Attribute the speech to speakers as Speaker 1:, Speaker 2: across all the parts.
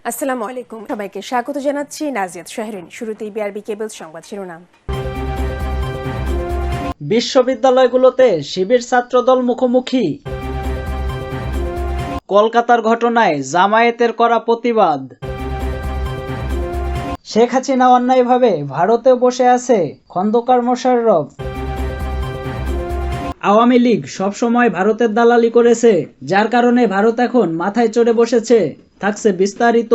Speaker 1: আসসালামু আলাইকুম, সবাইকে স্বাগত জানাচ্ছি। নাজিয়াত শাহরিন। শুরুতেই বিআরবি কেবল সংবাদ শিরোনাম।
Speaker 2: বিশ্ববিদ্যালয়গুলোতে শিবির ছাত্রদল মুখোমুখি। কলকাতার ঘটনায় জামায়াতের করা প্রতিবাদ। শেখ হাসিনা অন্যায়ভাবে ভারতেও বসে আছে, খন্দকার মোশাররফ। আওয়ামী লীগ সবসময় ভারতের দালালি করেছে, যার কারণে ভারত এখন মাথায় চড়ে বসেছে। থাকছে বিস্তারিত।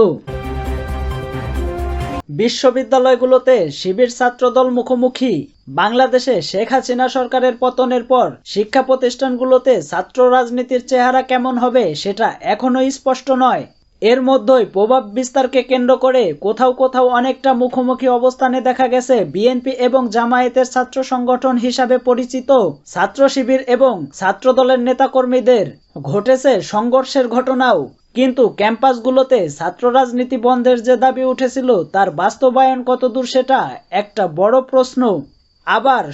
Speaker 2: বিশ্ববিদ্যালয়গুলোতে শিবির ছাত্রদল মুখোমুখি। বাংলাদেশে শেখ হাসিনা সরকারের পতনের পর শিক্ষা প্রতিষ্ঠানগুলোতে ছাত্র রাজনীতির চেহারা কেমন হবে সেটা এখনো স্পষ্ট নয়। এর মধ্যেই প্রভাব বিস্তারকে কেন্দ্র করে কোথাও কোথাও অনেকটা মুখোমুখি অবস্থানে দেখা গেছে বিএনপি এবং জামায়াতের ছাত্র সংগঠন হিসাবে পরিচিত ছাত্র শিবির এবং ছাত্রদলের নেতাকর্মীদের। ঘটেছে সংঘর্ষের ঘটনাও, কিন্তু ক্যাম্পাসগুলোতে ছাত্র রাজনীতি বন্ধের যে দাবি উঠেছিল তার বাস্তবায়ন কতদূর সেটা একটা বড় প্রশ্ন। আবার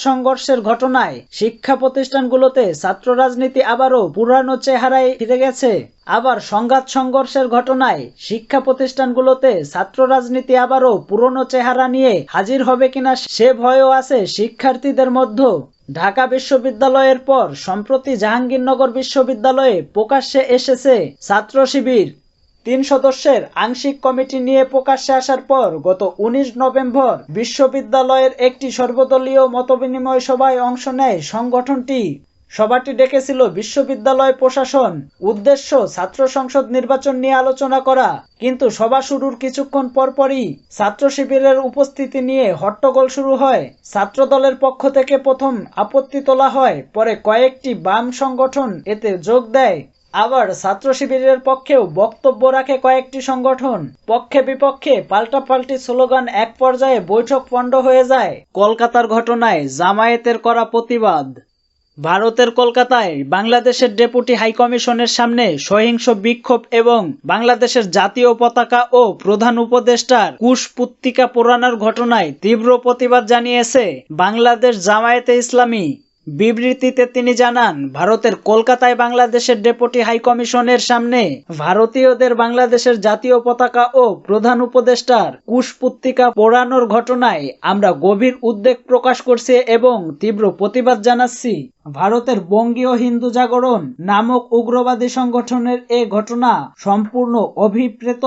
Speaker 2: সংঘর্ষের ঘটনায় শিক্ষা প্রতিষ্ঠানগুলোতে ছাত্র রাজনীতি আবারও পুরানো চেহারায় ফিরে গেছে। আবার সংঘর্ষের ঘটনায় শিক্ষা প্রতিষ্ঠানগুলোতে ছাত্র রাজনীতি আবারও পুরনো চেহারা নিয়ে হাজির হবে কিনা সে ভয়ও আছে শিক্ষার্থীদের মধ্যে। ঢাকা বিশ্ববিদ্যালয়ের পর সম্প্রতি জাহাঙ্গীরনগর বিশ্ববিদ্যালয়ে প্রকাশ্যে এসেছে ছাত্র শিবির। ৩ সদস্যের আংশিক কমিটি নিয়ে প্রকাশ্যে আসার পর গত ১৯ নভেম্বর বিশ্ববিদ্যালয়ের একটি সর্বদলীয় মতবিনিময় সভায় অংশ নেয় সংগঠনটি। সভাটি ডেকেছিল বিশ্ববিদ্যালয় প্রশাসন। উদ্দেশ্য ছাত্র সংসদ নির্বাচন নিয়ে আলোচনা করা, কিন্তু সভা শুরুর কিছুক্ষণ পরপরই ছাত্র শিবিরের উপস্থিতি নিয়ে হট্টগোল শুরু হয়। ছাত্র দলের পক্ষ থেকে প্রথম আপত্তি তোলা হয়, পরে কয়েকটি বাম সংগঠন এতে যোগ দেয়। আবার ছাত্র শিবিরের পক্ষেও বক্তব্য রাখে কয়েকটি সংগঠন। পক্ষে বিপক্ষে পাল্টাপাল্টি স্লোগান, এক পর্যায়ে বৈঠক পণ্ড হয়ে যায়। কলকাতার ঘটনায় জামায়াতের করা প্রতিবাদ। ভারতের কলকাতায় বাংলাদেশের ডেপুটি হাইকমিশনের সামনে সহিংস বিক্ষোভ এবং বাংলাদেশের জাতীয় পতাকা ও প্রধান উপদেষ্টার কুশপুত্তিকা পোড়ানোর ঘটনায় তীব্র প্রতিবাদ জানিয়েছে বাংলাদেশ জামায়াতে ইসলামী। বিবৃতিতে তিনি জানান, ভারতের কলকাতায় বাংলাদেশের ডেপুটি হাইকমিশনের সামনে ভারতীয়দের বাংলাদেশের জাতীয় পতাকা ও প্রধান উপদেষ্টার কুশপুত্তিকা পোড়ানোর ঘটনায় আমরা গভীর উদ্বেগ প্রকাশ করছি এবং তীব্র প্রতিবাদ জানাচ্ছি। ভারতের বঙ্গীয় হিন্দু জাগরণ নামক উগ্রবাদী সংগঠনের এ ঘটনা সম্পূর্ণ অভিপ্রেত,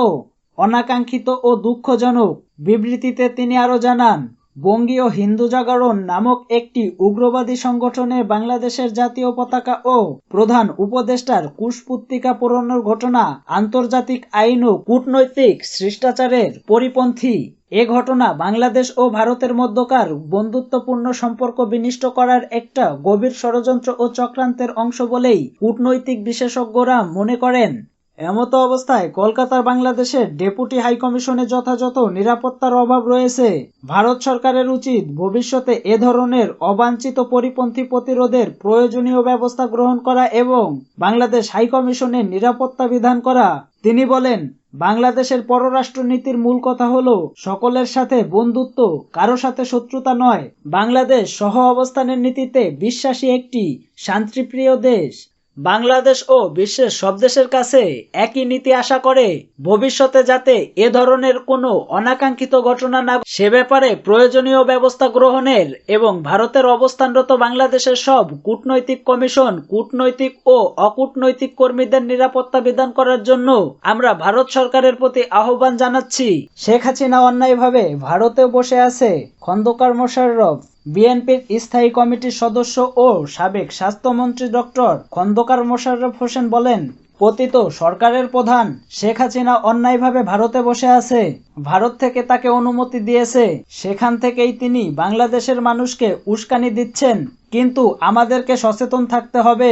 Speaker 2: অনাকাঙ্ক্ষিত ও দুঃখজনক। বিবৃতিতে তিনি আরো জানান, বঙ্গীয় হিন্দু জাগরণ নামক একটি উগ্রবাদী সংগঠনের বাংলাদেশের জাতীয় পতাকা ও প্রধান উপদেষ্টার কুশপুত্তিকা পোড়ানোর ঘটনা আন্তর্জাতিক আইন ও কূটনৈতিক শিষ্টাচারের পরিপন্থী। এ ঘটনা বাংলাদেশ ও ভারতের মধ্যকার বন্ধুত্বপূর্ণ সম্পর্ক বিনষ্ট করার একটা গভীর ষড়যন্ত্র ও চক্রান্তের অংশ বলেই কূটনৈতিক বিশেষজ্ঞরা মনে করেন। এমত অবস্থায় কলকাতার বাংলাদেশের ডেপুটি হাইকমিশনে যথাযথ নিরাপত্তার অভাব রয়েছে। ভারত সরকারের উচিত ভবিষ্যতে এ ধরনের অবাঞ্ছিত পরিপন্থী প্রতিরোধের প্রয়োজনীয় ব্যবস্থা গ্রহণ করা এবং বাংলাদেশ হাইকমিশনের নিরাপত্তা বিধান করা। তিনি বলেন, বাংলাদেশের পররাষ্ট্রনীতির মূল কথা হলো সকলের সাথে বন্ধুত্ব, কারো সাথে শত্রুতা নয়। বাংলাদেশ সহ অবস্থানের নীতিতে বিশ্বাসী একটি শান্তিপ্রিয় দেশ। বাংলাদেশ ও বিশ্বের সব দেশের কাছে একই নীতি আশা করে। ভবিষ্যতে যাতে এ ধরনের কোনো অনাকাঙ্ক্ষিত ঘটনা না সে ব্যাপারে প্রয়োজনীয় ব্যবস্থা গ্রহণের এবং ভারতের অবস্থানরত বাংলাদেশের সব কূটনৈতিক কমিশন, কূটনৈতিক ও অকূটনৈতিক কর্মীদের নিরাপত্তা বিধান করার জন্য আমরা ভারত সরকারের প্রতি আহ্বান জানাচ্ছি। শেখ হাসিনা অন্যায়ভাবে ভারতেও বসে আছে, খন্দকার মোশাররফ। বিএনপির স্থায়ী কমিটির সদস্য ও সাবেক স্বাস্থ্যমন্ত্রী ডক্টর খন্দকার মোশাররফ হোসেন বলেন, পতিত সরকারের প্রধান শেখ হাসিনা অন্যায়ভাবে ভারতে বসে আছে। ভারত থেকে তাকে অনুমতি দিয়েছে, সেখান থেকেই তিনি বাংলাদেশের মানুষকে উস্কানি দিচ্ছেন। কিন্তু আমাদেরকে সচেতন থাকতে হবে,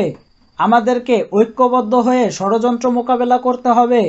Speaker 2: আমাদেরকে ঐক্যবদ্ধ হয়ে ষড়যন্ত্র মোকাবেলা করতে হবে।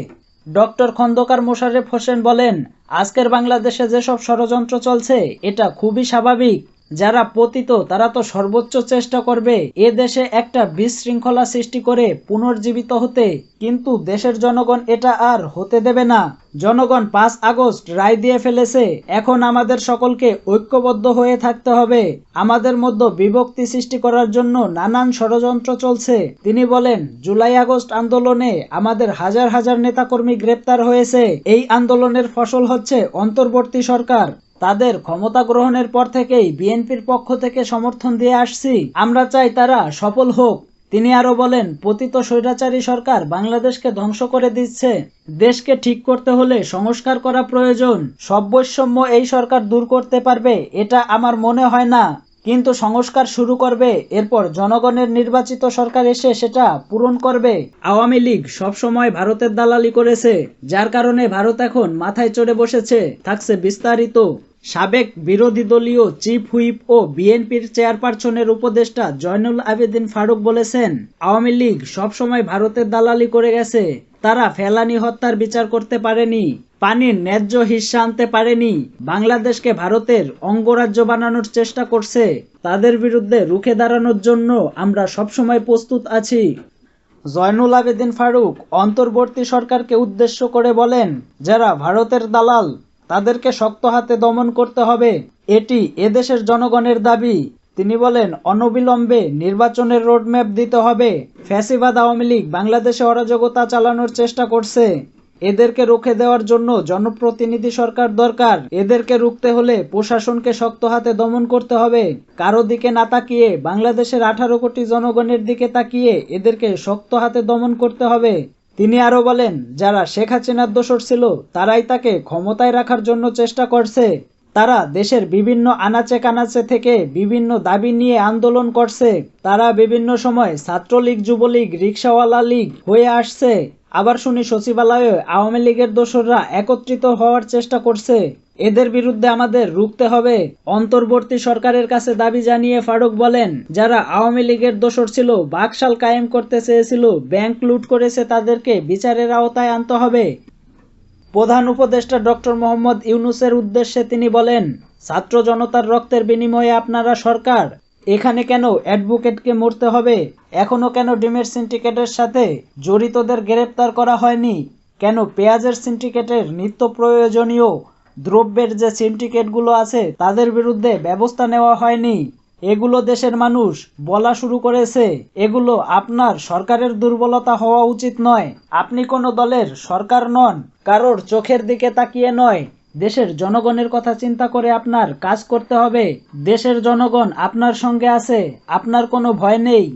Speaker 2: ডক্টর খন্দকার মোশাররফ হোসেন বলেন, আজকের বাংলাদেশে যেসব ষড়যন্ত্র চলছে এটা খুবই স্বাভাবিক। যারা পতিত তারা তো সর্বোচ্চ চেষ্টা করবে এ দেশে একটা বিশৃঙ্খলা সৃষ্টি করে পুনর্জীবিত হতে, কিন্তু দেশের জনগণ এটা আর হতে দেবে না। জনগণ 5 আগস্ট রায় দিয়ে ফেলেছে, এখন আমাদের সকলকে ঐক্যবদ্ধ হয়ে থাকতে হবে। আমাদের মধ্যে বিভক্তি সৃষ্টি করার জন্য নানান ষড়যন্ত্র চলছে। তিনি বলেন, জুলাই আগস্ট আন্দোলনে আমাদের হাজার হাজার নেতাকর্মী গ্রেপ্তার হয়েছে। এই আন্দোলনের ফসল হচ্ছে অন্তর্বর্তী সরকার। তাদের ক্ষমতা গ্রহণের পর থেকেই বিএনপির পক্ষ থেকে সমর্থন দিয়ে আসছি। আমরা চাই তারা সফল হোক। তিনি আরো বলেন, পতিত স্বৈরাচারী সরকার বাংলাদেশকে ধ্বংস করে দিচ্ছে। দেশকে ঠিক করতে হলে সংস্কার করা প্রয়োজন। সব বৈষম্য এই সরকার দূর করতে পারবে এটা আমার মনে হয় না, কিন্তু সংস্কার শুরু করবে, এরপর জনগণের নির্বাচিত সরকার এসে সেটা পূরণ করবে। আওয়ামী লীগ সবসময় ভারতের দালালি করেছে, যার কারণে ভারত এখন মাথায় চড়ে বসেছে। থাকছে বিস্তারিত। সাবেক বিরোধী দলীয় চিফ হুইপ ও বিএনপির চেয়ারপারসনের উপদেষ্টা জয়নুল আবেদিন ফারুক বলেছেন, আওয়ামী লীগ সবসময় ভারতের দালালি করে গেছে। তারা ফেলানি হত্যার বিচার করতে পারেনি, পানির ন্যায্য হিস্সা আনতে পারেনি, বাংলাদেশকে ভারতের অঙ্গরাজ্য বানানোর চেষ্টা করছে। তাদের বিরুদ্ধে রুখে দাঁড়ানোর জন্য আমরা সবসময় প্রস্তুত আছি। জয়নুল আবেদিন ফারুক অন্তর্বর্তী সরকারকে উদ্দেশ্য করে বলেন, যারা ভারতের দালাল তাদেরকে শক্ত হাতে দমন করতে হবে, এটি এদেশের জনগণের দাবি। তিনি বলেন, অনবিলম্বে নির্বাচনের রোডম্যাপ দিতে হবে। ফ্যাসিবাদ আওয়ামী লীগ বাংলাদেশে অরাজকতা চালানোর চেষ্টা করছে। এদেরকে রুখে দেওয়ার জন্য জনপ্রতিনিধি সরকার দরকার। এদেরকে রুখতে হলে প্রশাসনকে শক্ত হাতে দমন করতে হবে। কারো দিকে না তাকিয়ে, বাংলাদেশের 18 কোটি জনগণের দিকে তাকিয়ে এদেরকে শক্ত হাতে দমন করতে হবে। তিনি আরো বলেন, যারা শেখ হাসিনার দোসর ছিল তারাই তাকে ক্ষমতায় রাখার জন্য চেষ্টা করছে। তারা দেশের বিভিন্ন আনাচে কানাচে থেকে বিভিন্ন দাবি নিয়ে আন্দোলন করছে। তারা বিভিন্ন সময় ছাত্রলীগ, যুবলীগ, রিকশাওয়ালা লীগ হয়ে আসছে। আবার শুনি সচিবালয়ে আওয়ামী লীগের দোসররা একত্রিত হওয়ার চেষ্টা করছে। এদের বিরুদ্ধে আমাদের রুখতে হবে। অন্তর্বর্তী সরকারের কাছে দাবি জানিয়ে ফারুক বলেন, যারা আওয়ামী লীগের দোসর ছিল, বাকশাল কায়েম করতে চেয়েছিল, ব্যাংক লুট করেছে, তাদেরকে বিচারের আওতায় আনতে হবে। প্রধান উপদেষ্টা ডক্টর মোহাম্মদ ইউনূসের উদ্দেশ্যে তিনি বলেন, ছাত্র জনতার রক্তের বিনিময়ে আপনারা সরকার, এখানে কেন অ্যাডভোকেটকে মরতে হবে? এখনো কেন ডিমের সিন্ডিকেটের সাথে জড়িতদের গ্রেপ্তার করা হয়নি? কেন পেঁয়াজের সিন্ডিকেটের নিত্য প্রয়োজনীয় দ্রব্যের যে সিন্ডিকেটগুলো আছে তাদের বিরুদ্ধে ব্যবস্থা নেওয়া হয়নি? এগুলো দেশের মানুষ বলা শুরু করেছে। এগুলো আপনার সরকারের দুর্বলতা হওয়া উচিত নয়। আপনি কোনো দলের সরকার নন, কারোর চোখের দিকে তাকিয়ে নয়। দেশের জনগণের কথা চিন্তা করে আপনার কাজ করতে হবে। দেশের জনগণ আপনার সঙ্গে আছে, আপনার কোনো ভয় নেই।